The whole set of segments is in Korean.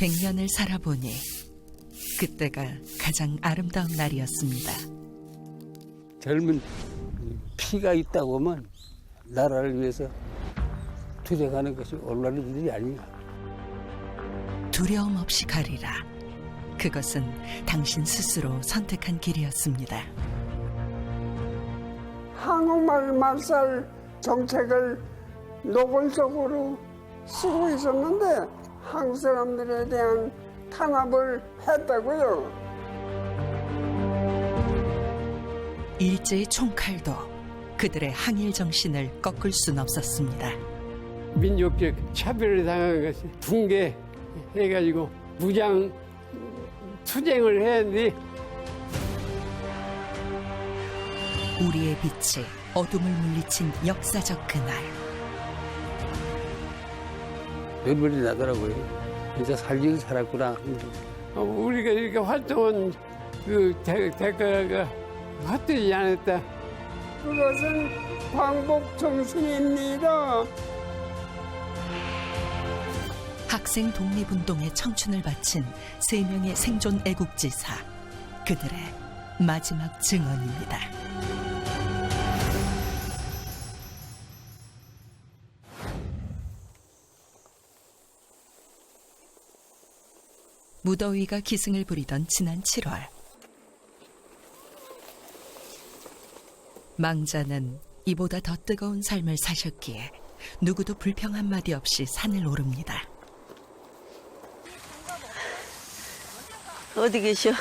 100년을 살아보니 그때가 가장 아름다운 날이었습니다. 젊은 피가 있다고 하면 나라를 위해서 투쟁하는 것이 올바른 일이 아니야. 두려움 없이 가리라. 그것은 당신 스스로 선택한 길이었습니다. 한국말 말살 정책을 노골적으로 쓰고 있었는데 한국 사람들에 대한 탄압을 했다고요. 일제의 총칼도 그들의 항일 정신을 꺾을 순 없었습니다. 민족적 차별을 당한 것이 붕괴해가지고 무장 투쟁을 했는데 우리의 빛이 어둠을 물리친 역사적 그날. 눈물이 나더라고요. 진짜 살긴 살았구나. 우리가 이렇게 활동한 그 대가가 헛되지 않았다. 그것은 광복 정신입니다. 학생 독립운동에 청춘을 바친 3명의 생존 애국지사. 그들의 마지막 증언입니다. 무더위가 기승을 부리던 지난 7월. 망자는 이보다 더 뜨거운 삶을 사셨기에 누구도 불평 한마디 없이 산을 오릅니다. 어디 계셔?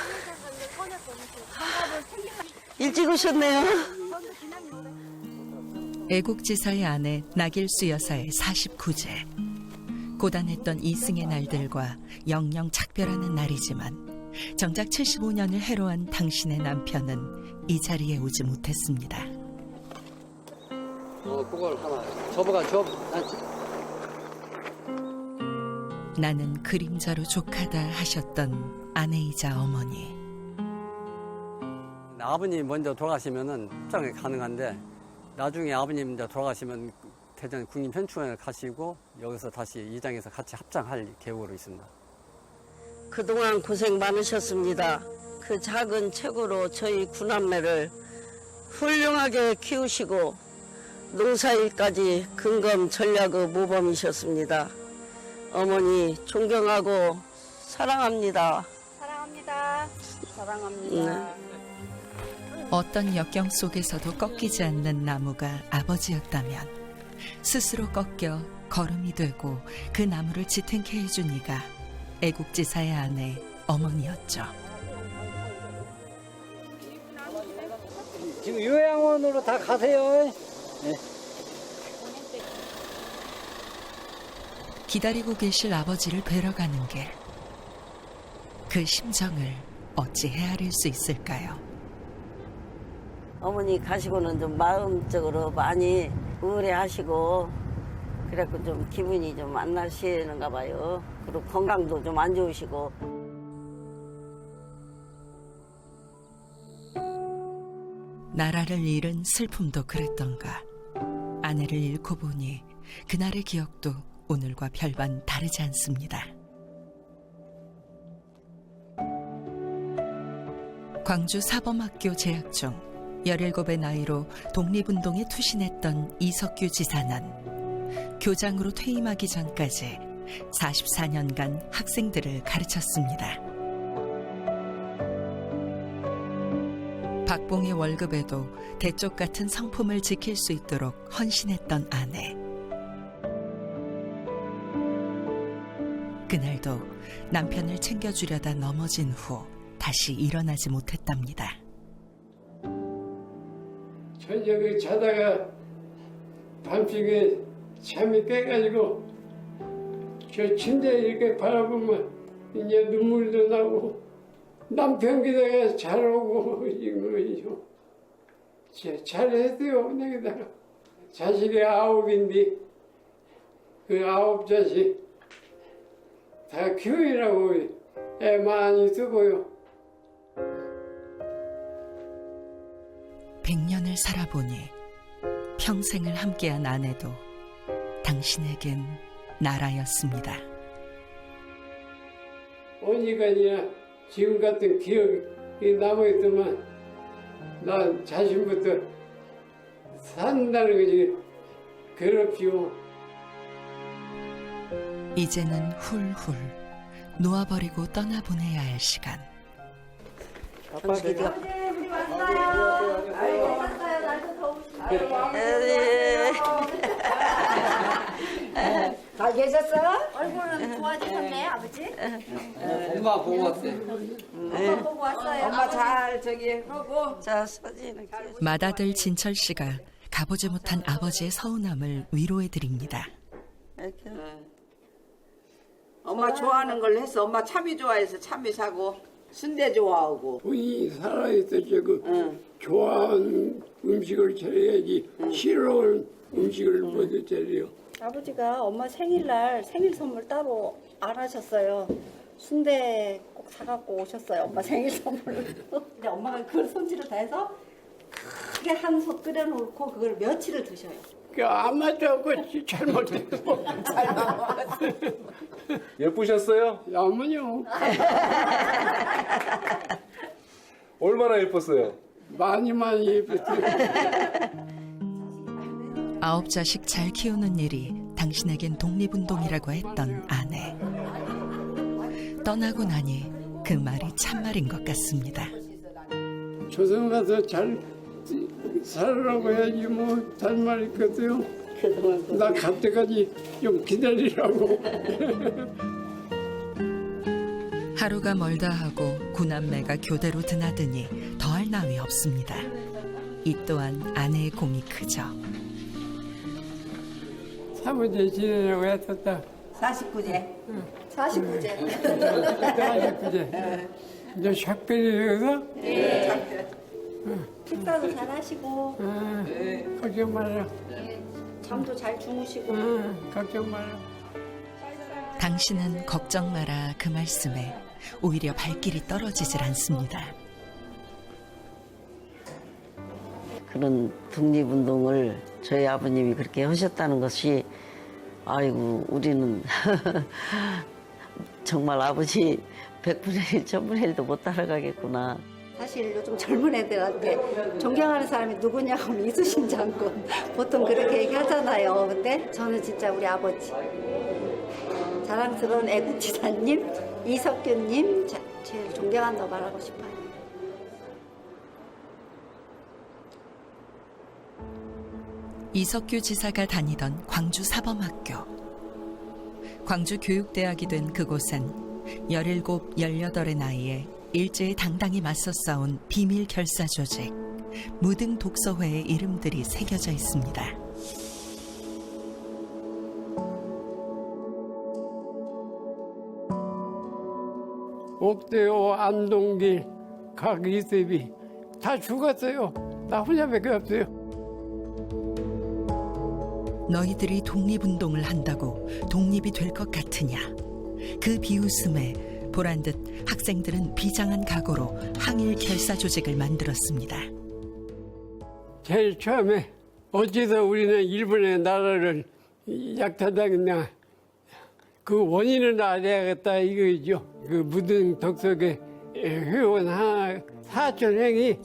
일찍 오셨네요. 애국지사의 아내 나길수 여사의 49제. 고단했던 이승의 날들과 영영 작별하는 날이지만 정작 75년을 해로한 당신의 남편은 이 자리에 오지 못했습니다. 그걸 하나 접어가 접. 나는 그림자로 족하다 하셨던 아내이자 어머니. 아버님 먼저 돌아가시면은 합장이 가능한데 나중에 아버님 이제 돌아가시면 대전 국립현충원에 가시고 여기서 다시 이장에서 같이 합장할 계획으로 있습니다. 그동안 고생 많으셨습니다. 그 작은 책으로 저희 구남매를 훌륭하게 키우시고 농사일까지 근검전략의 모범이셨습니다. 어머니 존경하고 사랑합니다. 사랑합니다. 사랑합니다. 어떤 역경 속에서도 꺾이지 않는 나무가 아버지였다면 스스로 꺾여 걸음이 되고 그 나무를 지탱케 해준 이가 애국지사의 아내 어머니였죠. 지금 요양원으로 다 가세요. 네. 기다리고 계실 아버지를 뵈러 가는 길. 그 심정을 어찌 헤아릴 수 있을까요? 어머니 가시고는 좀 마음적으로 많이 우울해하시고 그래갖고 좀 기분이 좀 안 나시는가 봐요. 그리고 건강도 좀 안 좋으시고. 나라를 잃은 슬픔도 그랬던가. 아내를 잃고 보니 그날의 기억도 오늘과 별반 다르지 않습니다. 광주 사범학교 재학 중 17의 나이로 독립운동에 투신했던 이석규 지사는 교장으로 퇴임하기 전까지 44년간 학생들을 가르쳤습니다. 박봉의 월급에도 대쪽 같은 성품을 지킬 수 있도록 헌신했던 아내. 그날도 남편을 챙겨주려다 넘어진 후 다시 일어나지 못했답니다. 저녁에 자다가 밤중에 잠이 깨가지고 저 침대 이렇게 바라보면 이제 눈물도 나고 남편 기다가 잘 오고 이거죠. 잘했어요. 내가 자식이 9인데 그 9자식 다 키우느라고 애 많이 쓰고요. 100년을 살아보니 평생을 함께한 아내도 당신에겐 나라였습니다. 언니까지나 지금 같은 기억이 남아있더만 난 자신부터 산다는 것이 괴롭히고 이제는 훌훌 놓아버리고 떠나보내야 할 시간. 전치기가. 우리 왔어요. 아이고, 왔어요. 날도 더우신데. 잘 계셨어요? 얼굴은 좋아지셨네, 아버지? 엄마 보고 왔어요. 엄마 보고 왔어요. 엄마 잘 저기 하고 자, 사진을. 맏아들 진철 씨가 가보지 못한 아버지의 서운함을 위로해 드립니다. 이렇게. 엄마 좋아하는 걸 했어. 엄마 참이 좋아해서 참이 사고 순대 좋아하고. 본인이 살아있을 적그 응. 좋아하는 음식을 차려야지 싫어하는 음식을 먼저 차려요. 아버지가 엄마 생일날 생일 선물 따로 안 하셨어요. 순대 꼭 사갖고 오셨어요. 엄마 생일 선물로. 근데 엄마가 그걸 손질을 다 해서 크게 한 솥 끓여놓고 그걸 며칠을 드셔요. 안 맞다고 잘못했고. 예쁘셨어요? 야만요. 얼마나 예뻤어요? 많이 예뻤어요. 9 자식 잘 키우는 일이 당신에겐 독립운동이라고 했던 아내. 떠나고 나니 그 말이 참말인 것 같습니다. 조선 가서 잘 살으라고 해야지 뭐 잘 말 있겠어요. 나 갈 때까지 좀 기다리라고. 하루가 멀다 하고 구남매가 교대로 드나드니 더할 나위 없습니다. 이 또한 아내의 공이 크죠. 사무제 지내려고 했었다. 49제. 49제. 그제 이제 샥별이 되어서 식사도 잘 하시고 걱정 말아요. 잠도 잘 주무시고. 걱정 말아요. 당신은 걱정 마라 그 말씀에 오히려 발길이 떨어지질 않습니다. 그런 독립운동을 저희 아버님이 그렇게 하셨다는 것이 아이고 우리는 정말 아버지 100분의 1, 1000분의 1도 못 따라가겠구나. 사실 요즘 젊은 애들한테 존경하는 사람이 누구냐고 하면 이수신 장군 보통 그렇게 얘기하잖아요. 근데 저는 진짜 우리 아버지 자랑스러운 애국지사님 이석규님 제일 존경한다고 말하고 싶어요. 이석규 지사가 다니던 광주 사범학교. 광주 교육대학이 된 그곳엔 17, 18의 나이에 일제에 당당히 맞서 싸운 비밀 결사 조직 무등 독서회의 이름들이 새겨져 있습니다. 옥대호, 안동길, 각이세비 다 죽었어요. 나 혼자밖에 없어요. 너희들이 독립운동을 한다고 독립이 될 것 같으냐. 그 비웃음에 보란듯 학생들은 비장한 각오로 항일 결사 조직을 만들었습니다. 제일 처음에 어째서 우리는 일본의 나라를 약탈당했냐. 그 원인을 알아야겠다 이거죠. 그 무등 독서계 회원 사촌행이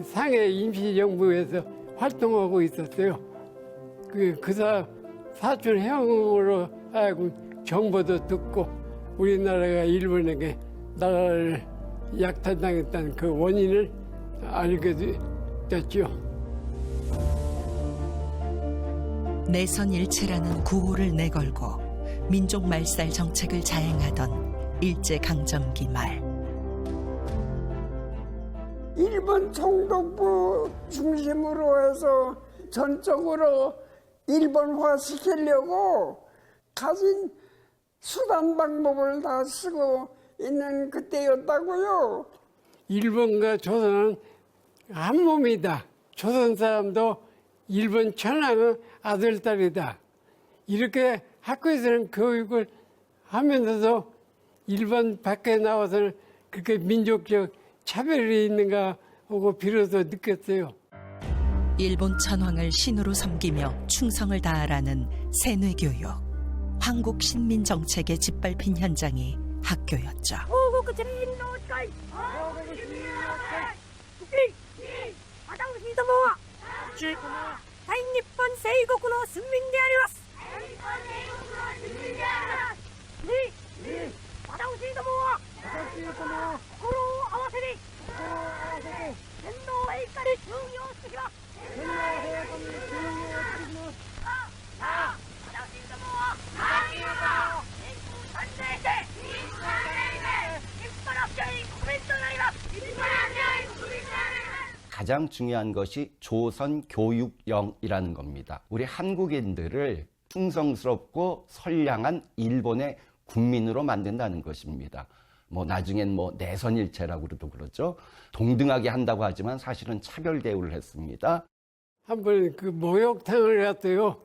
상해 임시정부에서 활동하고 있었어요. 그 사촌행으로 하여금 정보도 듣고 우리나라가 일본에게 나라를 약탈당했다는 그 원인을 알게 됐죠. 내선 일체라는 구호를 내걸고 민족 말살 정책을 자행하던 일제강점기 말. 일본 총독부 중심으로 해서 전적으로 일본화 시키려고 가진 수단 방법을 다 쓰고 있는 그때였다고요. 일본과 조선은 한 몸이다. 조선 사람도 일본 천황의 아들, 딸이다. 이렇게 학교에서는 교육을 하면서도 일본 밖에 나와서는 그렇게 민족적 차별이 있는가 하고 비로소 느꼈어요. 일본 천황을 신으로 섬기며 충성을 다하라는 세뇌교육, 황국 신민 정책의 짓밟힌 현장이 학교였죠. 가장 중요한 것이 조선 교육령이라는 겁니다. 우리 한국인들을 충성스럽고 선량한 일본의 국민으로 만든다는 것입니다. 나중엔 내선일체라고도 그러죠. 동등하게 한다고 하지만 사실은 차별 대우를 했습니다. 한번 그 목욕탕을 갔어요.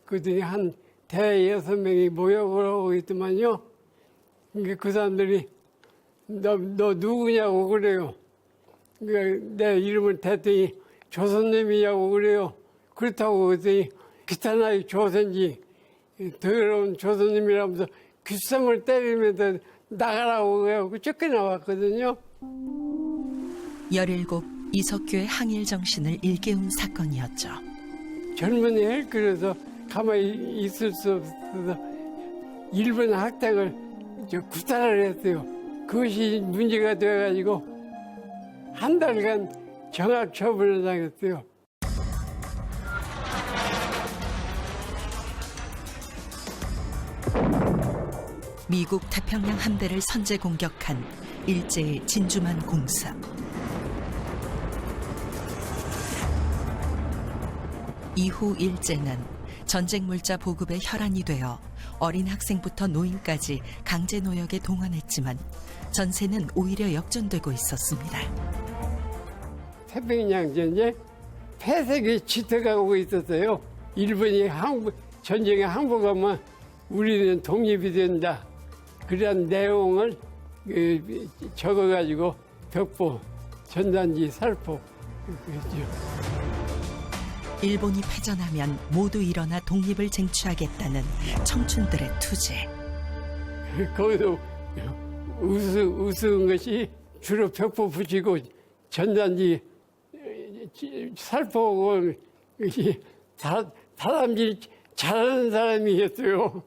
그랬더니 한 대여섯 명이 목욕을 하고 있더만요. 그 사람들이 너 누구냐고 그래요. 내 이름을 댔더니 조선님이냐고 그래요. 그렇다고 그랬더니 기타나이 조선지 더러운 조선님이라면서 귓섬을 때리면서 나가라고 해갖고 쫓겨나왔거든요. 17 이석규의 항일 정신을 일깨운 사건이었죠. 젊은이 그래서 가만히 있을 수 없어서 일본 학생을 구타를 했어요. 그것이 문제가 돼가지고 한 달간 정학 처분을 당했어요. 미국 태평양 함대를 선제 공격한 일제의 진주만 공습. 이후 일제는 전쟁 물자 보급의 혈안이 되어 어린 학생부터 노인까지 강제 노역에 동원했지만 전세는 오히려 역전되고 있었습니다. 태평양 전쟁 폐색이 짙어가고 있었어요. 일본이 전쟁에 항복하면 우리는 독립이 된다. 그런 내용을 적어가지고 벽보, 전단지, 살포 그랬죠. 일본이 패전하면 모두 일어나 독립을 쟁취하겠다는 청춘들의 투쟁. 거기도 우스운 것이 주로 벽보 붙이고 전단지 살포고 다람쥐 잘하는 사람이었어요.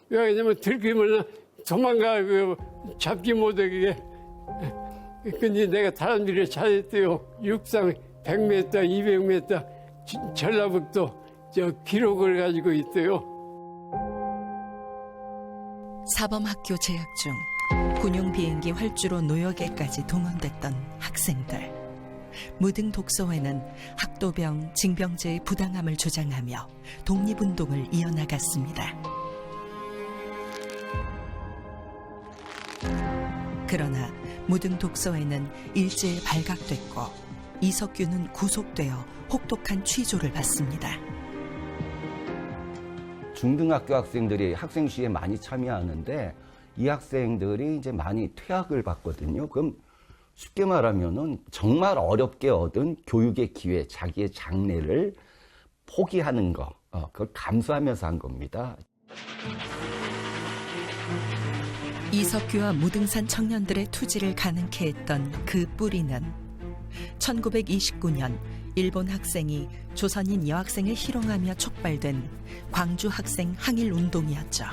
왜냐면 들키면 도망가고 잡지 못하게. 근데 내가 다람쥐를 잘했어요. 육상 100m, 200m 전라북도 기록을 가지고 있어요. 사범학교 재학 중 군용 비행기 활주로 노역에까지 동원됐던 학생들. 무등 독서회는 학도병, 징병제의 부당함을 주장하며 독립운동을 이어나갔습니다. 그러나 무등 독서회는 일제에 발각됐고 이석규는 구속되어 혹독한 취조를 받습니다. 중등학교 학생들이 학생 시위에 많이 참여하는데 이 학생들이 이제 많이 퇴학을 받거든요. 그럼 쉽게 말하면은 정말 어렵게 얻은 교육의 기회, 자기의 장래를 포기하는 거, 그걸 감수하면서 한 겁니다. 이석규와 무등산 청년들의 투지를 가능케 했던 그 뿌리는 1929년 일본 학생이 조선인 여학생을 희롱하며 촉발된 광주 학생 항일 운동이었죠.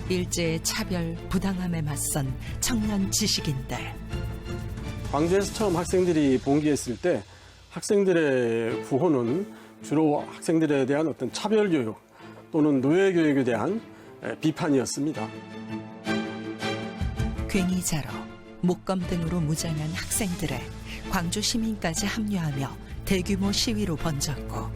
일제의 차별, 부당함에 맞선 청년 지식인들. 광주에서 처음 학생들이 봉기했을 때 학생들의 구호는 주로 학생들에 대한 어떤 차별교육 또는 노예교육에 대한 비판이었습니다. 괭이자로, 목검 등으로 무장한 학생들의 광주 시민까지 합류하며 대규모 시위로 번졌고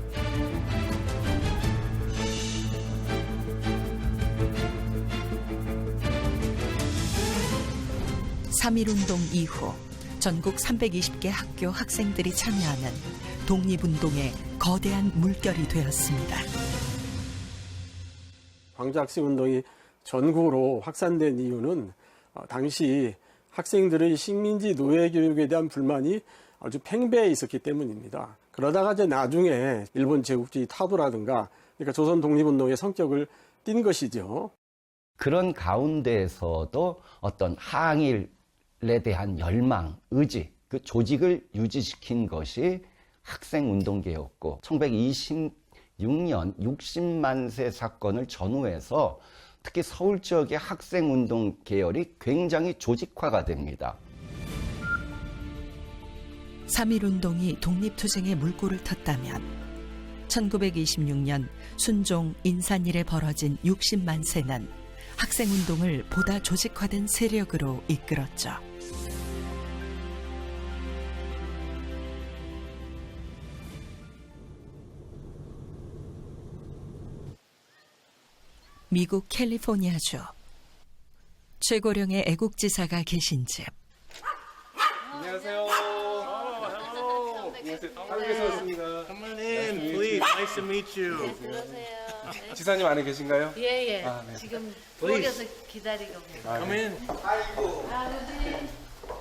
(3.1운동) 이후 전국 320개 학교 학생들이 참여하는 독립운동의 거대한 물결이 되었습니다. 광주 학생운동이 전국으로 확산된 이유는 당시 학생들의 식민지 노예 교육에 대한 불만이 아주 팽배해 있었기 때문입니다. 그러다가 이제 나중에 일본 제국주의 타도라든가 그러니까 조선 독립운동의 성격을 띈 것이죠. 그런 가운데에서도 어떤 항일에 대한 열망, 의지, 그 조직을 유지시킨 것이 학생운동계였고 1926년 60만 세 사건을 전후해서 특히 서울 지역의 학생운동 계열이 굉장히 조직화가 됩니다. 3.1운동이 독립투쟁의 물꼬를 텄다면 1926년 순종 인산일에 벌어진 60만 세는 학생운동을 보다 조직화된 세력으로 이끌었죠. 미국 캘리포니아주 최고령의 애국지사가 계신 집. 안녕하세요. 안녕하세요. 한국에서 왔습니다. Come on in, please. Nice to meet you. 지사님 안에 계신가요? 예. 아, 네. 지금 부엌에서 기다리고 계세요. Come in.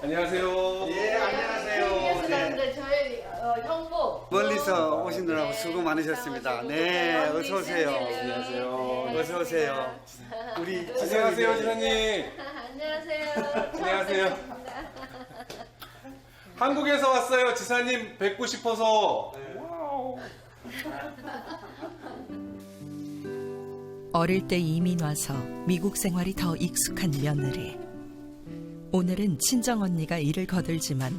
안녕하세요. 예, 안녕하세요. 그런데 저희 형부 멀리서 오시느라고 수고 많으셨습니다. 네, 어서 오세요. 안녕하세요. 어서 오세요. 우리 안녕하세요, 지사님. 안녕하세요. 안녕하세요. 한국에서 왔어요. 지사님 뵙고 싶어서. 어릴 때 이민 와서 미국 생활이 더 익숙한 며느리. 오늘은 친정언니가 일을 거들지만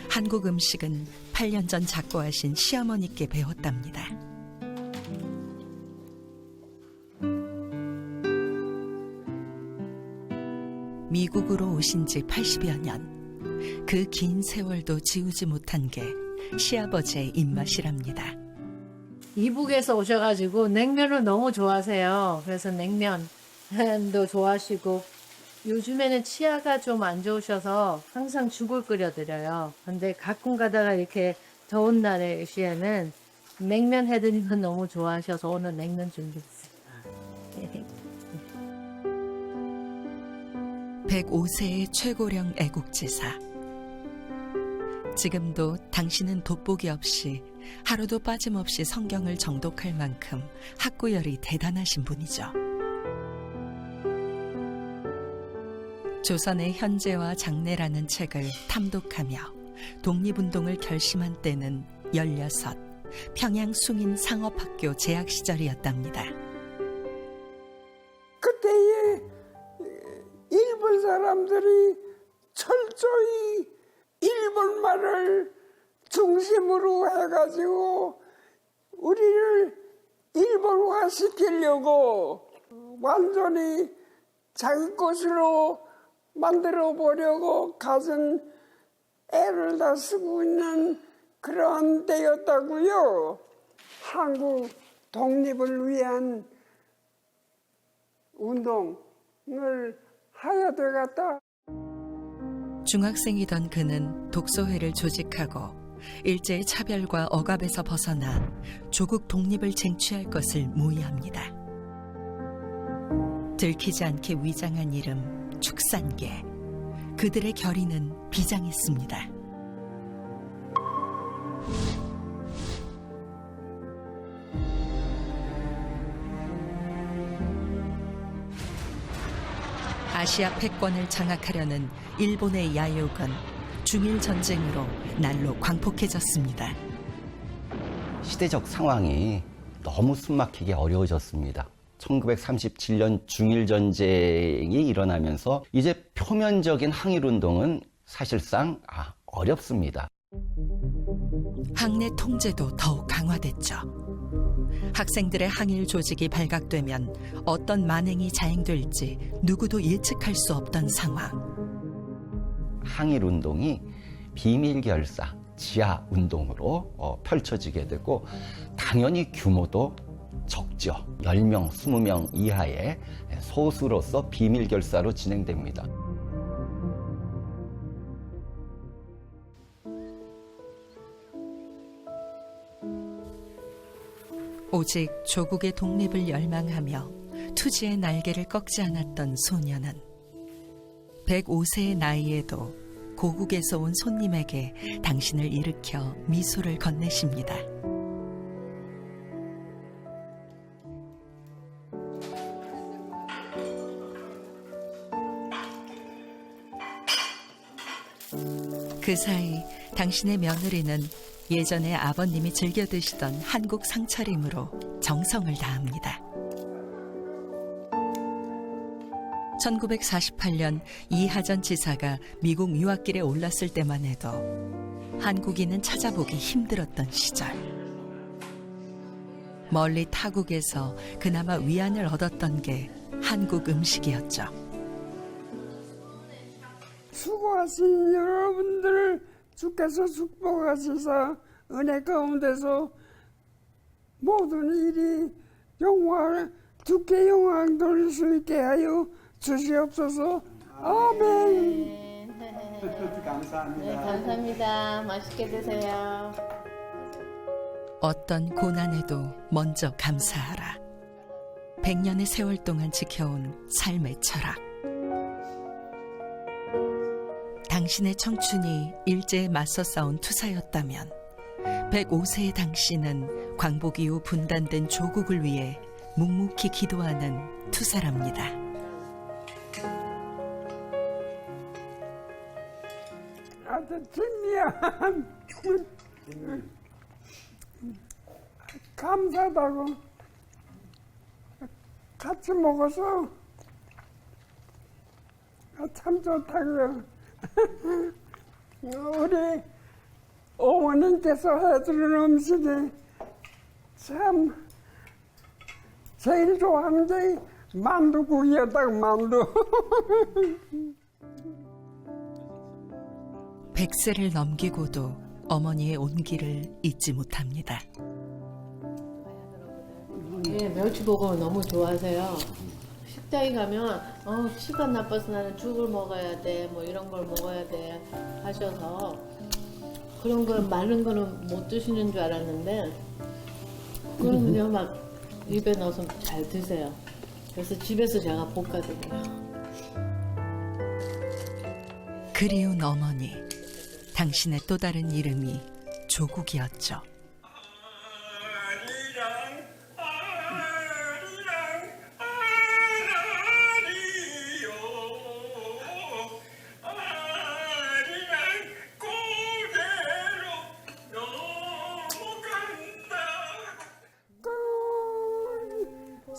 한국 음식은 8년 전 작고하신 시어머니께 배웠답니다. 미국으로 오신 지 80여 년. 그 긴 세월도 지우지 못한 게 시아버지의 입맛이랍니다. 이북에서 오셔가지고 냉면을 너무 좋아하세요. 그래서 냉면도 좋아하시고 요즘에는 치아가 좀 안 좋으셔서 항상 죽을 끓여드려요. 근데 가끔 가다가 이렇게 더운 날에 시에는 냉면 해드리면 너무 좋아하셔서 오늘 냉면 준비했어요. 105세의 최고령 애국지사. 지금도 당신은 돋보기 없이 하루도 빠짐없이 성경을 정독할 만큼 학구열이 대단하신 분이죠. 조선의 현재와 장래라는 책을 탐독하며 독립운동을 결심한 때는 16, 평양 숭인 상업학교 재학 시절이었답니다. 그때에 일본 사람들이 철저히 일본말을 중심으로 해가지고 우리를 일본화 시키려고 완전히 자기 것으로 만들어 보려고 가진 애를 다 쓰고 있는 그러한 때였다고요. 한국 독립을 위한 운동을 하야 되겠다. 중학생이던 그는 독서회를 조직하고 일제의 차별과 억압에서 벗어나 조국 독립을 쟁취할 것을 모의합니다. 들키지 않게 위장한 이름 축산계. 그들의 결의는 비장했습니다. 아시아 패권을 장악하려는 일본의 야욕은 중일 전쟁으로 날로 광폭해졌습니다. 시대적 상황이 너무 숨막히게 어려워졌습니다. 1937년 중일전쟁이 일어나면서 이제 표면적인 항일운동은 사실상 어렵습니다. 항내 통제도 더욱 강화됐죠. 학생들의 항일 조직이 발각되면 어떤 만행이 자행될지 누구도 예측할 수 없던 상황. 항일운동이 비밀결사, 지하운동으로 펼쳐지게 되고 당연히 규모도 적죠. 10명, 20명 이하의 소수로서 비밀결사로 진행됩니다. 오직 조국의 독립을 열망하며 투지의 날개를 꺾지 않았던 소녀는 105세의 나이에도 고국에서 온 손님에게 당신을 일으켜 미소를 건네십니다. 그 사이 당신의 며느리는 예전에 아버님이 즐겨 드시던 한국 상차림으로 정성을 다합니다. 1948년 이하전 지사가 미국 유학길에 올랐을 때만 해도 한국인은 찾아보기 힘들었던 시절. 멀리 타국에서 그나마 위안을 얻었던 게 한국 음식이었죠. 수고하신 여러분들 주께서 축복하시사 은혜 가운데서 모든 일이 주께 영광 돌릴 수 있게 하여 주시옵소서. 아멘. 감사합니다. 네, 감사합니다. 맛있게 드세요. 어떤 고난에도 먼저 감사하라. 100년의 세월 동안 지켜온 삶의 철학. 당신의 청춘이 일제에 맞서 싸운 투사였다면 105세의 당신은 광복 이후 분단된 조국을 위해 묵묵히 기도하는 투사랍니다. 아주 진미한 감사하다고 같이 먹어서 참 좋다고요. 우리 어머님께서 해주는 음식이 참 제일 좋아하는 게 만두국이었다고. 만두. 100세를 넘기고도 어머니의 온기를 잊지 못합니다. 네, 멸치볶음을 너무 좋아하세요. 식당에 가면 시간 나빠서 나는 죽을 먹어야 돼, 뭐 이런 걸 먹어야 돼 하셔서 그런 거 마른 거는 못 드시는 줄 알았는데 그건 그냥 막 입에 넣어서 잘 드세요. 그래서 집에서 제가 볶아드려요. 그리운 어머니, 당신의 또 다른 이름이 조국이었죠.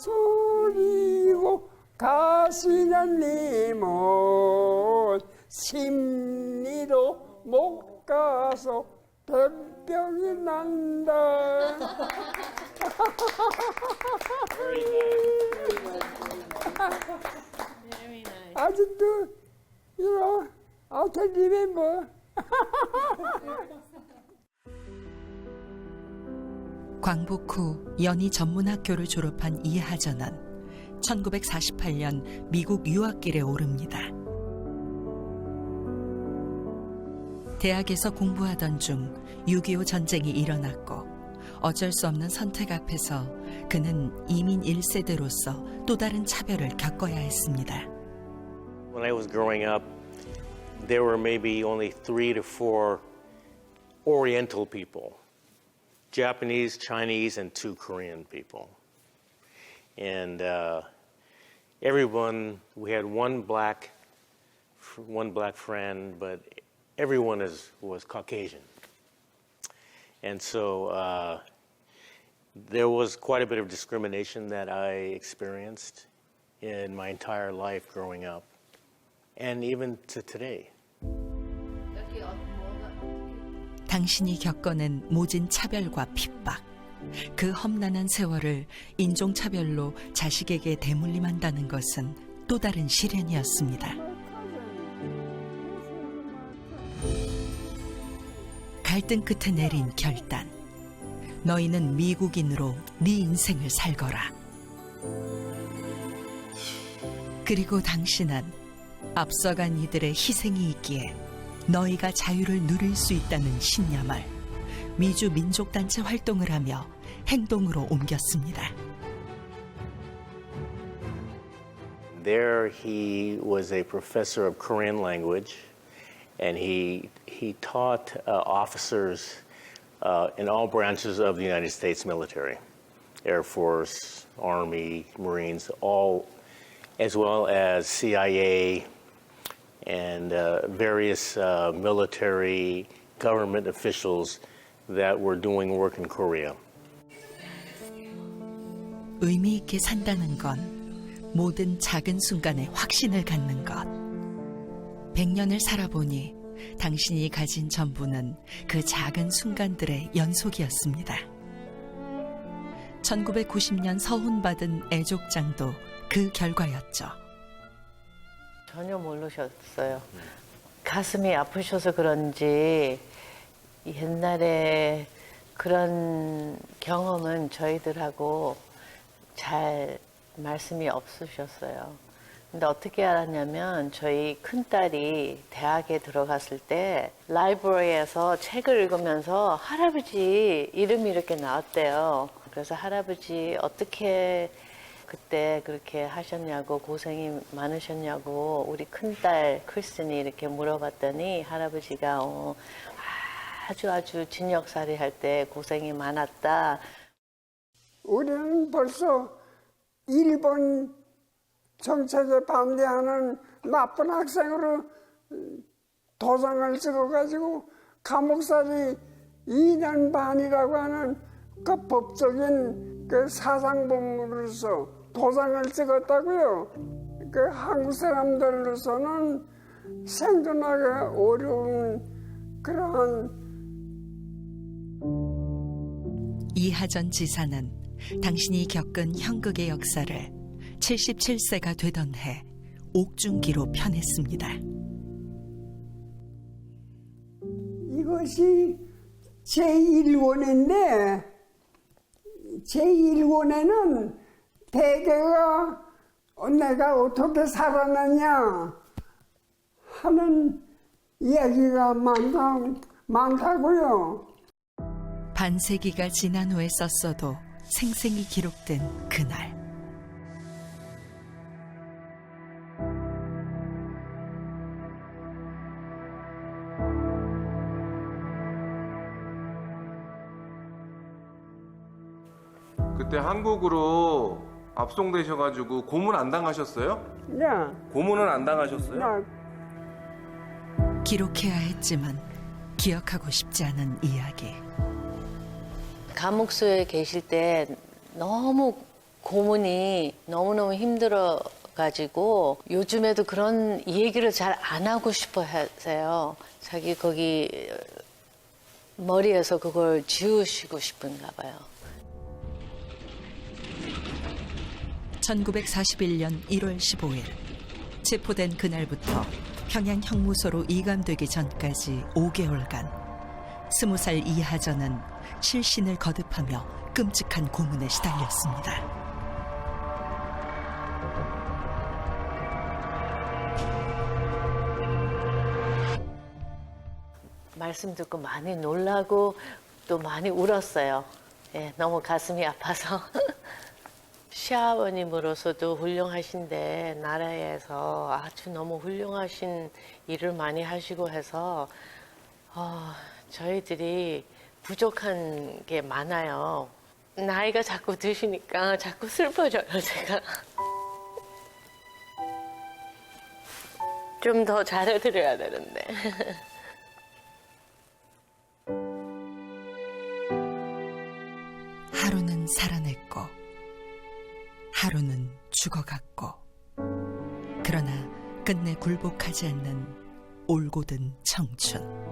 소리고 가시는 님은 심리로 못 가서 별병이 난다. 아직도 you I can remember. 광복 후 연희 전문학교를 졸업한 이하전은 1948년 미국 유학길에 오릅니다. 대학에서 공부하던 중 6.25 전쟁이 일어났고 어쩔 수 없는 선택 앞에서 그는 이민 1세대로서 또 다른 차별을 겪어야 했습니다. When I was growing up, there were maybe only 3 to 4 Oriental people. Japanese, Chinese, and 2 Korean people. And everyone, we had one black friend, but everyone was Caucasian. And so there was quite a bit of discrimination that I experienced in my entire life growing up, and even to today. 당신이 겪어낸 모진 차별과 핍박, 그 험난한 세월을 인종차별로 자식에게 대물림한다는 것은 또 다른 시련이었습니다. 갈등 끝에 내린 결단. 너희는 미국인으로 네 인생을 살거라. 그리고 당신은 앞서간 이들의 희생이 있기에 너희가 자유를 누릴 수 있다는 신념을 미주 민족단체 활동을 하며 행동으로 옮겼습니다. There he was a professor of Korean language, and he taught officers in all branches of the United States military, Air Force, Army, Marines, all, as well as CIA and various military government officials that were doing work in Korea. 의미 있게 산다는 건 모든 작은 순간에 확신을 갖는 것. 100년을 살아보니 당신이 가진 전부는 그 작은 순간들의 연속이었습니다. 1990년 서훈받은 애족장도 그 결과였죠. 전혀 모르셨어요. 가슴이 아프셔서 그런지 옛날에 그런 경험은 저희들하고 잘 말씀이 없으셨어요. 근데 어떻게 알았냐면 저희 큰딸이 대학에 들어갔을 때 라이브러리에서 책을 읽으면서 할아버지 이름이 이렇게 나왔대요. 그래서 할아버지 어떻게 그때 그렇게 하셨냐고, 고생이 많으셨냐고 우리 큰딸 크리스틴이 이렇게 물어봤더니 할아버지가 아주 진역살이 할 때 고생이 많았다. 우리는 벌써 일본 정책에 반대하는 나쁜 학생으로 도장을 찍어가지고 감옥살이 2년 반이라고 하는 그 법적인 그 사상범으로서 도장을 찍었다고요. 그 한국 사람들로서는 생존하기 어려운 그러한. 이하전 지사는 당신이 겪은 형극의 역사를 77세가 되던 해 옥중기로 펴냈습니다. 이것이 제1권인데 제1권에는 대개가 내가 어떻게 살아났냐 하는 이야기가 많다고요. 반세기가 지난 후에 썼어도 생생히 기록된 그날. 그때 한국으로 압송되셔가지고 고문 안 당하셨어요? 네. 고문은 안 당하셨어요? 기록해야 했지만 기억하고 싶지 않은 이야기. 감옥소에 계실 때 너무 고문이 너무너무 힘들어가지고 요즘에도 그런 얘기를 잘 안 하고 싶어 하세요. 자기 거기 머리에서 그걸 지우시고 싶은가 봐요. 1941년 1월 15일 체포된 그날부터 평양 형무소로 이감되기 전까지 5개월간 20살 이하전은 실신을 거듭하며 끔찍한 고문에 시달렸습니다. 말씀 듣고 많이 놀라고 또 많이 울었어요. 예, 너무 가슴이 아파서. 시아버님으로서도 훌륭하신데 나라에서 아주 너무 훌륭하신 일을 많이 하시고 해서 저희들이 부족한 게 많아요. 나이가 자꾸 드시니까 자꾸 슬퍼져요, 제가. 좀 더 잘해드려야 되는데. 하루는 살아냈고 하루는 죽어갔고 그러나 끝내 굴복하지 않는 올곧은 청춘.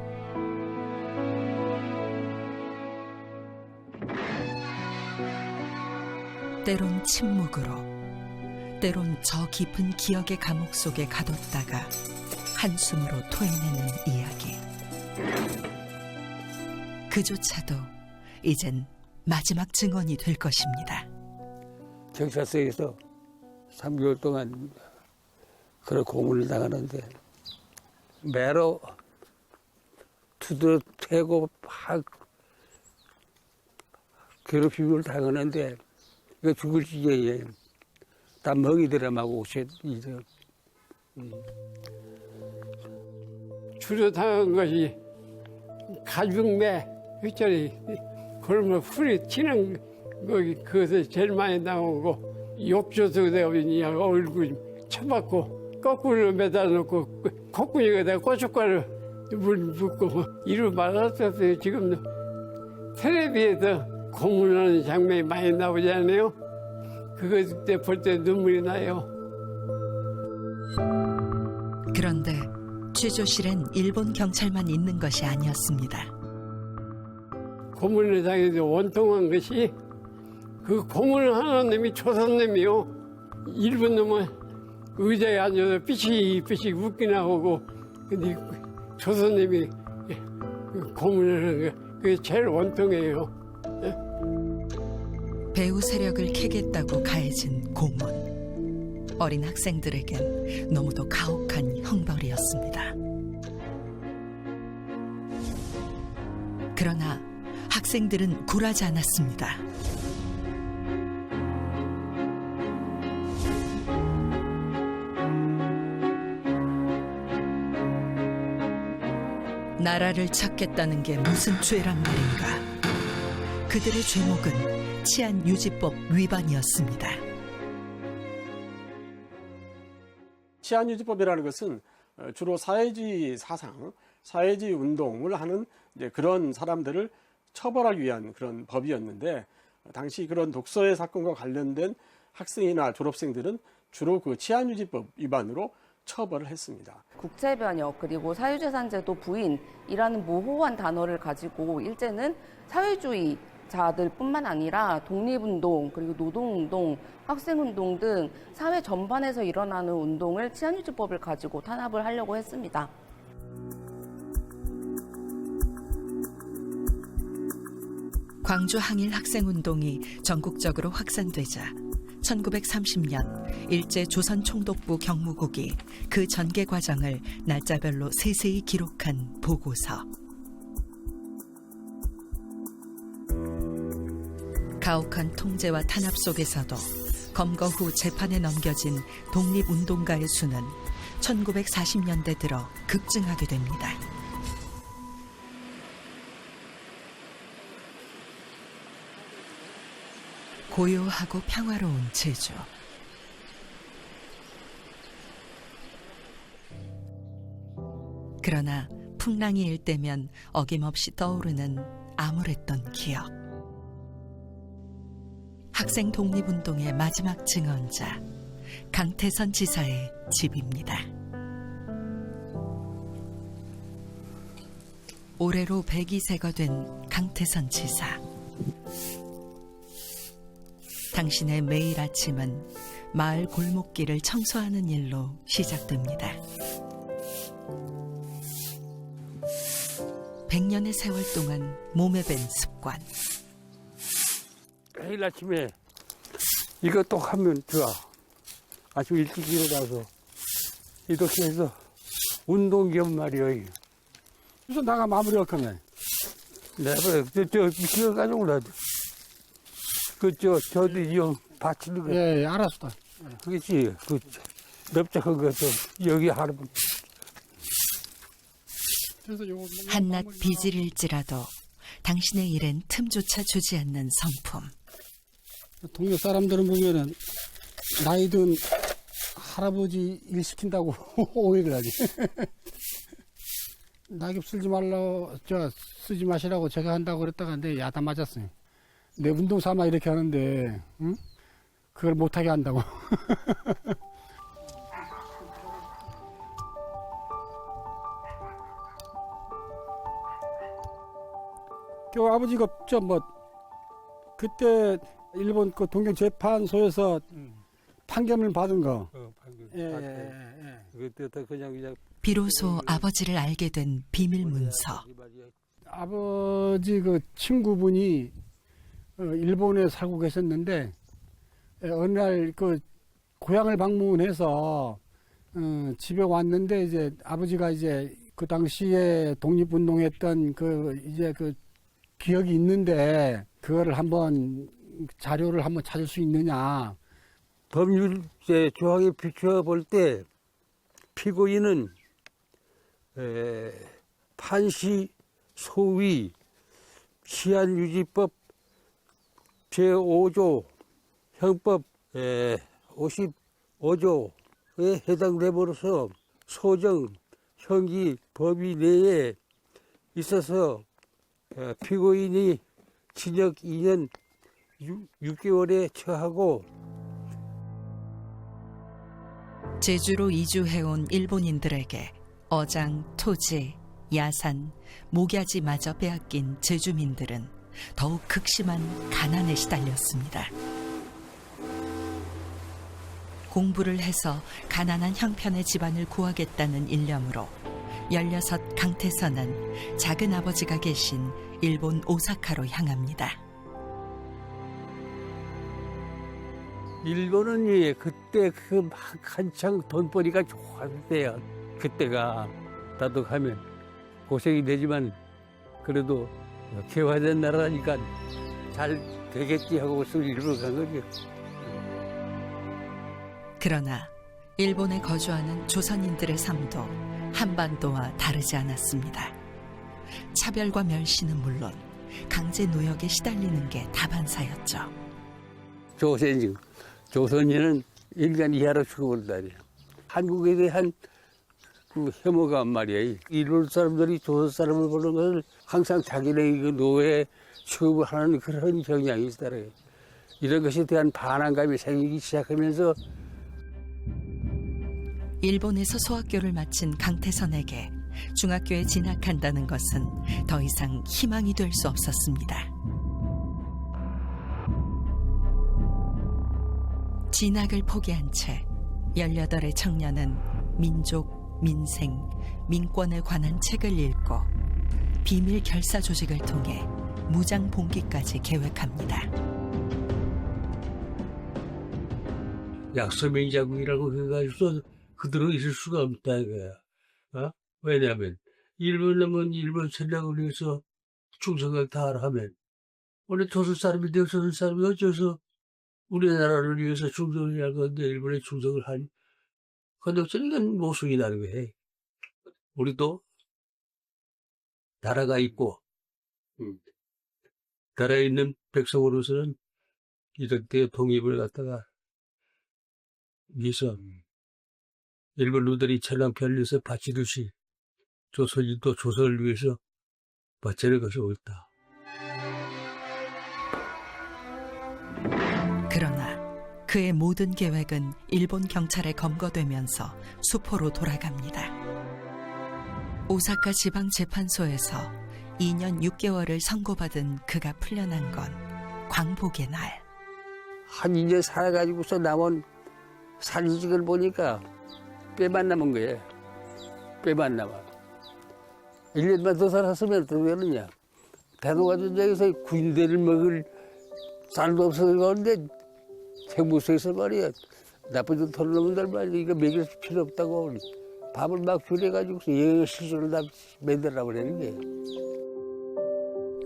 때론 침묵으로, 때론 저 깊은 기억의 감옥 속에 가뒀다가 한숨으로 토해내는 이야기. 그조차도 이젠 마지막 증언이 될 것입니다. 경찰서에서 3개월 동안 그런 고문을 당하는데 매로 두드러대고 막 괴롭힘을 당하는데 이거 죽을 지경에 다 멍이들어마고 오셨죠. 주로 당한 것이 가죽매 휘절이 그러면 풀이 튀는 거기 그것에 제일 많이 나오고 욕조도 되어있냐 얼굴 쳐박고 거꾸로 매달아놓고 콧구멍에다 고춧가루 물 붓고 이를 말았었어요. 지금 텔레비에서 고문하는 장면이 많이 나오지 않아요? 그거 볼 때 눈물이 나요. 그런데 취조실엔 일본 경찰만 있는 것이 아니었습니다. 고문을 당해서 원통한 것이 그 고문을 하는 놈이 조선놈이요. 일본 놈은 의자에 앉아서 삐씩 웃기나 하고, 근데 조선놈이 고문을 하는 거, 그게 제일 원통해요. 배후 세력을 캐겠다고 가해진 고문. 어린 학생들에겐 너무도 가혹한 형벌이었습니다. 그러나 학생들은 굴하지 않았습니다. 나라를 찾겠다는 게 무슨 죄란 말인가. 그들의 죄목은 치안유지법 위반이었습니다. 치안유지법이라는 것은 주로 사회주의 사상, 사회주의 운동을 하는 이제 그런 사람들을 처벌하기 위한 그런 법이었는데, 당시 그런 독서회 사건과 관련된 학생이나 졸업생들은 주로 그 치안유지법 위반으로 처벌을 했습니다. 국제변역 그리고 사유재산제도 부인이라는 모호한 단어를 가지고 일제는 사회주의자들뿐만 아니라 독립운동 그리고 노동운동, 학생운동 등 사회 전반에서 일어나는 운동을 치안유지법을 가지고 탄압을 하려고 했습니다. 광주 항일 학생운동이 전국적으로 확산되자 1930년 일제 조선총독부 경무국이 그 전개 과정을 날짜별로 세세히 기록한 보고서. 가혹한 통제와 탄압 속에서도 검거 후 재판에 넘겨진 독립운동가의 수는 1940년대 들어 급증하게 됩니다. 고요하고 평화로운 제주. 그러나 풍랑이 일 때면 어김없이 떠오르는 암울했던 기억. 학생 독립운동의 마지막 증언자 강태선 지사의 집입니다. 올해로 102세가 된 강태선 지사. 당신의 매일 아침은 마을 골목길을 청소하는 일로 시작됩니다. 100년의 세월 동안 몸에 밴 습관. 매일 아침에 이것도 하면 좋아. 아침 일찍 일어나서 이렇게 해서 운동 겸 말이야. 그래서 나가 마무리할 거면. 내가 기어 가지고 나도. 저도 이형 받치는 거. 예, 알았어. 그렇지. 그 넓적한 것도 여기 하루. 한낱 빚일일지라도 당신의 일엔 틈조차 주지 않는 성품. 동네 사람들은 보면은 나이 든 할아버지 일 시킨다고 오해를 하지. 낙엽 쓸지 말라고, 쓰지 마시라고 제가 한다고 그랬다가 내 야단 맞았어요. 내 운동 삼아 이렇게 하는데, 응? 그걸 못하게 한다고. 그 아버지가 그때 일본 그 동경재판소에서 판결을 받은 거. 그때 그냥 비로소 아버지를 알게 된 비밀 문서. 아버지 그 친구분이 일본에 살고 계셨는데 어느 날 그 고향을 방문해서 집에 왔는데 이제 아버지가 이제 그 당시에 독립운동했던 그 기억이 있는데 그거를 한번 자료를 한번 찾을 수 있느냐. 법률제 조항에 비춰볼 때 피고인은 판시 소위 치안유지법 제5조 형법 55조에 해당됨으로써 소정 형기 법위 내에 있어서 피고인이 징역 2년 6개월에 처하고 제주로 이주해온 일본인들에게 어장, 토지, 야산, 목야지마저 빼앗긴 제주민들은 더욱 극심한 가난에 시달렸습니다. 공부를 해서 가난한 형편의 집안을 구하겠다는 일념으로 16 강태선은 작은 아버지가 계신 일본 오사카로 향합니다. 일본은 예, 그때 그 한창 돈벌이가 좋았을 때야. 그때가 나도 가면 고생이 되지만 그래도 개화된 나라니까 잘 되겠지 하고서 일본 간 거죠. 그러나 일본에 거주하는 조선인들의 삶도 한반도와 다르지 않았습니다. 차별과 멸시는 물론 강제 노역에 시달리는 게 다반사였죠. 조선인은 인간 이하로 죽어버린다니. 한국에 대한 그 혐오감 말이야. 일본 사람들이 조선 사람을 보는 것을 항상 자기네 그 노예 취급을 하는 그런 경향이 있더라고요. 이런 것에 대한 반항감이 생기기 시작하면서 일본에서 소학교를 마친 강태선에게 중학교에 진학한다는 것은 더 이상 희망이 될 수 없었습니다. 진학을 포기한 채 18의 청년은 민족, 민생, 민권에 관한 책을 읽고 비밀 결사 조직을 통해 무장 봉기까지 계획합니다. 약소명 자국이라고 해가지고 그대로 있을 수가 없다 이거야. 왜냐하면 일본은 일본 전략을 위해서 충성을 다하면 원래 조선 사람이 되어 조선 사람이 어째서 우리나라를 위해서 충성을 할 건데 일본에 충성을 하니 건덕적인 모순이 나는 거예요. 우리도 나라가 있고 나라에 있는 백성으로서는 이렇게 독립을 갖다가 위해서 일본 놈들이 천랑편을 위해서 바치듯이 조선인도 조선을 위해서 바치는 것이 옳다. 그러나 그의 모든 계획은 일본 경찰에 검거되면서 수포로 돌아갑니다. 오사카 지방재판소에서 2년 6개월을 선고받은 그가 풀려난 건 광복의 날. 한 2년 살아가지고서 남은 사진을 보니까 뼈만 남은 거예요. 뼈만 남아. 1년만 더 살았으면 어떻게 되느냐. 대동아전쟁에서 군대를 먹을 쌀도 없어서 그런데 생무소에서 말이야. 나쁜 짓 털어놓은 놈들 말이야. 이거 먹일 필요 없다고 밥을 막 줄여가지고서 여러 실수를 다 만들어 버리는 게.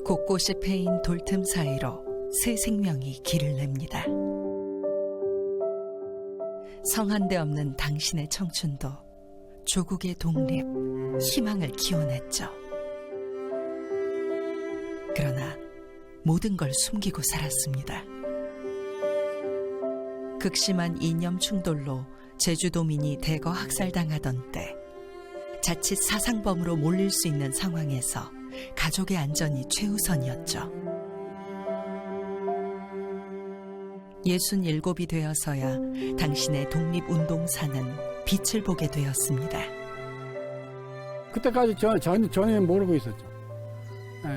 곳곳이 패인 돌틈 사이로 새 생명이 길을 냅니다. 성한데 없는 당신의 청춘도 조국의 독립, 희망을 키워냈죠. 그러나 모든 걸 숨기고 살았습니다. 극심한 이념 충돌로 제주도민이 대거 학살당하던 때 자칫 사상범으로 몰릴 수 있는 상황에서 가족의 안전이 최우선이었죠. 67이 되어서야 당신의 독립운동사는 빛을 보게 되었습니다. 그때까지 전혀 모르고 있었죠.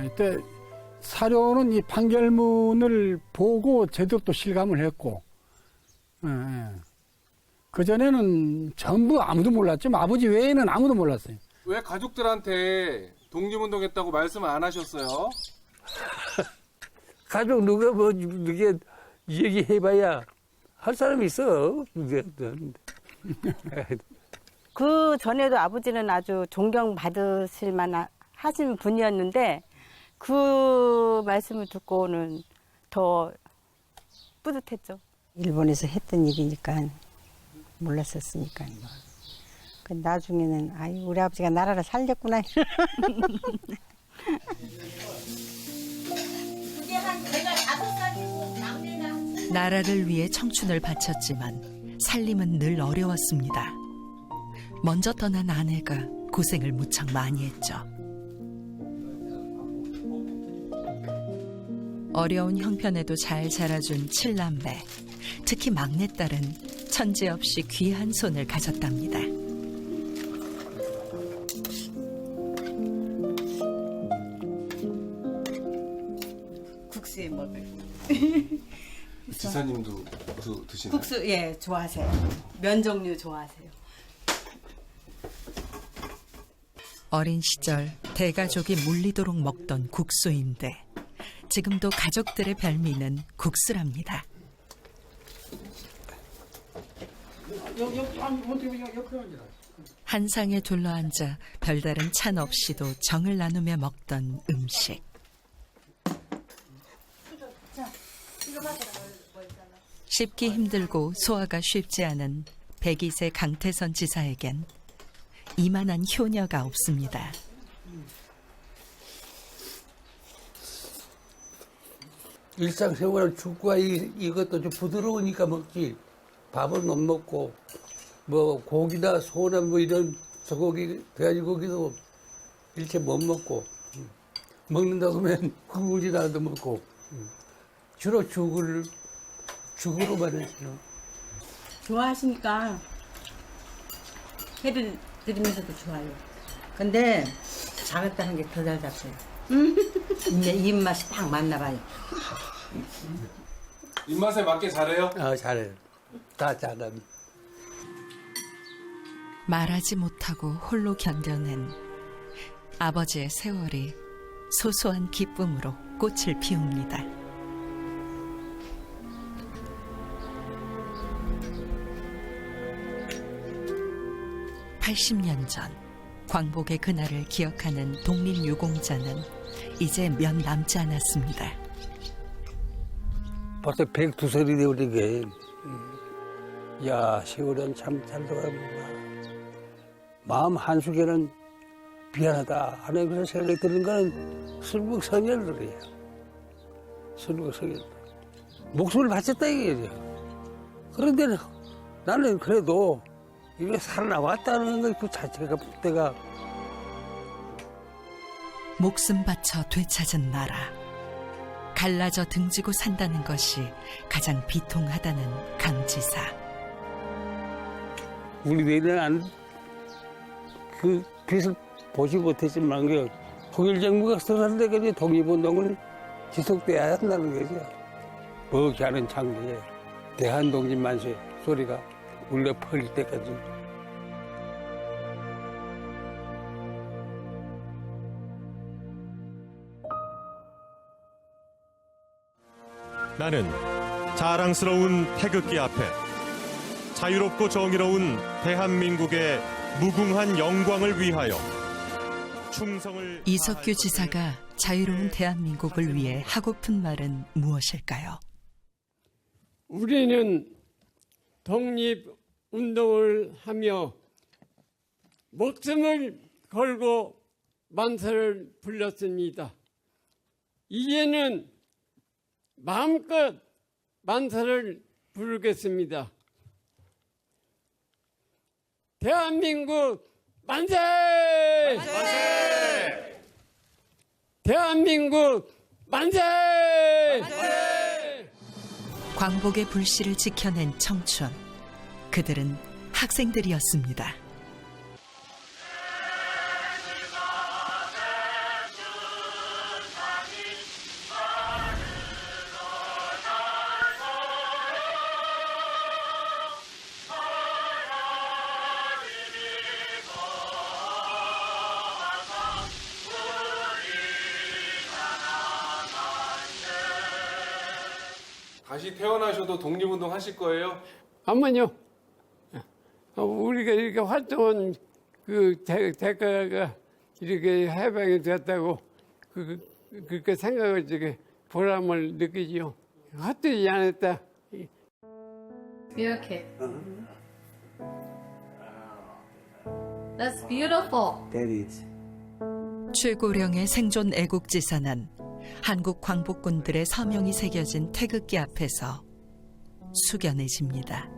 그때 사료는 이 판결문을 보고 제대로 또 실감을 했고, 그전에는 전부 아무도 몰랐죠. 아버지 외에는 아무도 몰랐어요. 왜 가족들한테 독립운동했다고 말씀 안 하셨어요? 가족 누가 누가 얘기해봐야 할 사람이 있어. 그 전에도 아버지는 아주 존경받으실 만한 하신 분이었는데 그 말씀을 듣고는 더 뿌듯했죠. 일본에서 했던 일이니까 몰랐었으니까. 나중에는 아이 우리 아버지가 나라를 살렸구나. 그게 한 제가 5살이고 막내가 나라를 위해 청춘을 바쳤지만 살림은 늘 어려웠습니다. 먼저 떠난 아내가 고생을 무척 많이 했죠. 어려운 형편에도 잘 자라준 칠남매, 특히 막내딸은 천재 없이 귀한 손을 가졌답니다. 국수에 먹을. 지사님도 국수 드시나요? 국수 예 좋아하세요. 면 종류 좋아하세요. 어린 시절 대가족이 물리도록 먹던 국수인데 지금도 가족들의 별미는 국수랍니다. 한 상에 둘러앉아 별다른 찬 없이도 정을 나누며 먹던 음식. 씹기 힘들고 소화가 쉽지 않은 102세 강태선 지사에겐 이만한 효녀가 없습니다. 일상생활 죽과 이것도 좀 부드러우니까 먹지. 밥은 못 먹고 뭐 고기나 소나 뭐 이런 소고기, 돼지고기도 일체 못 먹고 먹는다고 하면 국물이라도 먹고 주로 죽으로만 했죠. 좋아하시니까 해를 드리면서도 좋아요. 근데 작았다는 게 더 잘 잡혀요. 이제 입맛이 딱 맞나 봐요. 입맛에 맞게 잘해요? 잘해요. 다 잘합니다. 말하지 못하고 홀로 견뎌낸 아버지의 세월이 소소한 기쁨으로 꽃을 피웁니다. (80년) 전 광복의 그날을 기억하는 독립유공자는 이제 몇 남지 않았습니다. 벌써 102살이 되어버리게. 야, 세월은 참 잘 돌아간다. 마음 한순간은 미안하다 하는 그런 생각이 드는 거는 술국성열들이에요. 술국성열. 목숨을 바쳤다 이거죠. 그런데 나는 그래도 이게 살아나왔다는 그 자체가 내가 목숨 바쳐 되찾은 나라. 갈라져 등지고 산다는 것이 가장 비통하다는 강지사. 우리 내일은 그 빛을 보지 못했지만 그 통일 정부가 들어갈 때까지 독립운동을 지속돼야 한다는 거죠. 먹지 않은 창조에 대한독립 만세 소리가 울려 퍼질 때까지. 나는 자랑스러운 태극기 앞에 자유롭고 정의로운 대한민국의 무궁한 영광을 위하여 충성을 이석규 지사가 자유로운 대한민국을 위해 하고픈 말은 무엇일까요? 우리는 독립운동을 하며 목숨을 걸고 만세를 불렀습니다. 이제는 마음껏 만세를 부르겠습니다. 대한민국 만세! 만세! 대한민국 만세! 만세! 광복의 불씨를 지켜낸 청춘. 그들은 학생들이었습니다. 다시 태어나셔도 독립운동 하실 거예요? 아마요. 우리가 이렇게 활동한 그 대가가 이렇게 해방이 됐다고 그렇게 생각을 이렇게 보람을 느끼지요. 헛되지 않았다. 이렇게. That's beautiful. That is. 최고령의 생존 애국지사는 한국 광복군들의 서명이 새겨진 태극기 앞에서 숙연해집니다.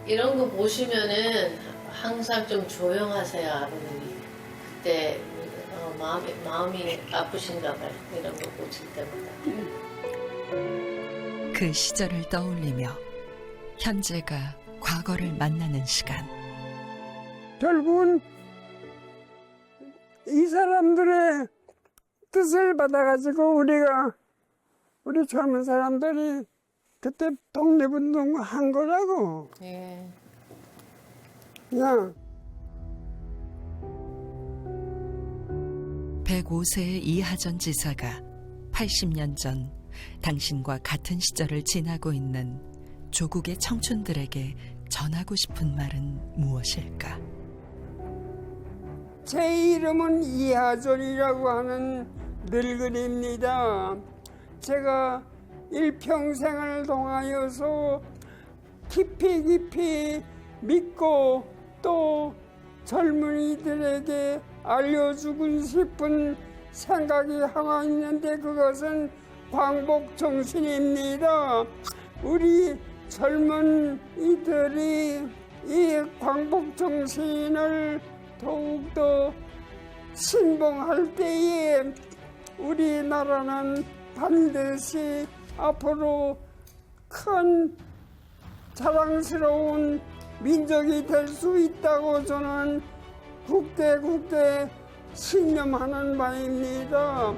이런 거 보시면은 항상 좀 조용하세요, 아버님이. 그때 마음이 아프신가 봐요. 이런 거 보실 때마다. 그 시절을 떠올리며 현재가 과거를 만나는 시간. 결국은 이 사람들의 뜻을 받아가지고 우리 젊은 사람들이 그때 독립운동 한 거라고. 예. 야. 105세의 이하전 지사가 80년 전 당신과 같은 시절을 지나고 있는 조국의 청춘들에게 전하고 싶은 말은 무엇일까? 제 이름은 이하전이라고 하는 늙은이입니다. 제가 일평생을 통하여서 깊이 믿고 또 젊은이들에게 알려주고 싶은 생각이 하나 있는데 그것은 광복정신입니다. 우리 젊은 이들이 이 광복정신을 더욱더 신봉할 때에 우리나라는 반드시 앞으로 큰 자랑스러운 민족이 될 수 있다고 저는 굳게 신념하는 바입니다.